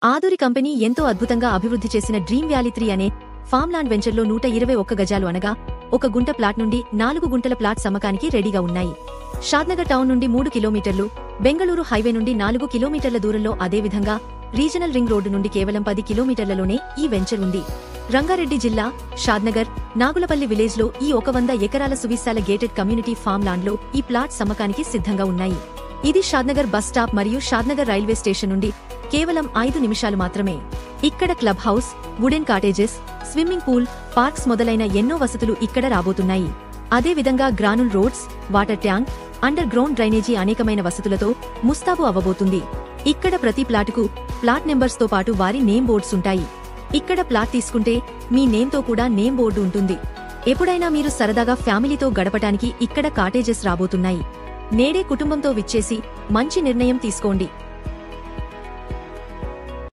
Aduri company ఎంతో అద్భుతంగా అభివృద్ధి చేసిన డ్రీమ్ వ్యాలీ 3 అనే ఫార్మ్లాండ్ వెంచర్లో 121 గజాలు అనగా 1 గుంట ప్లాట్ నుండి 4 గుంటల ప్లాట్ అమ్మకానికి రెడీగా ఉన్నాయి. షాద్నగర్ టౌన్ నుండి 3 కిలోమీటర్లు, బెంగళూరు హైవే నుండి 4 కిలోమీటర్ల దూరంలో, అదేవిధంగా రీజనల్ రింగ్ రోడ్డు నుండి కేవలం 10 కిలోమీటర్లలోనే ఈ వెంచర్ ఉంది. రంగారెడ్డి జిల్లా షాద్నగర్ నాగులపల్లి విలేజ్ లో ఈ 100 ఎకరాల సువిశాల గేటెడ్ కమ్యూనిటీ ఫామ్ లాండ్ లో ఈ ప్లాట్స్ అమ్మకానికి సిద్ధంగా ఉన్నాయి. ఇది షాద్నగర్ బస్ స్టాప్ మరియు షాద్నగర్ రైల్వే స్టేషన్ నుండి కేవలం 5 నిమిషాలు మాత్రమే. ఇక్కడ club house, wooden cottages, swimming pool, parks మొదలైన ఎన్నో వసతులు ఇక్కడ రాబోతున్నాయి. అదేవిధంగా గ్రానుల్ roads, water tank, underground drainage అనేకమైన వసతులతో ముస్తాబు అవ్వబోతుంది. ఇక్కడ ప్రతి ప్లాటుకు ప్లాట్ నెంబర్స్ తో పాటు వారి నేమ్ బోర్డ్స్ ఉంటాయి. ఇక్కడ ప్లాట్ తీసుకుంటే మీ నేమ్ తో కూడా నేమ్ బోర్డు ఉంటుంది. ఎప్పుడైనా మీరు సరదాగా ఫ్యామిలీతో గడపటానికి ఇక్కడ కాటేజెస్ రాబోతున్నాయి. నేడే కుటుంబంతో విచ్చేసి మంచి నిర్ణయం తీసుకోండి.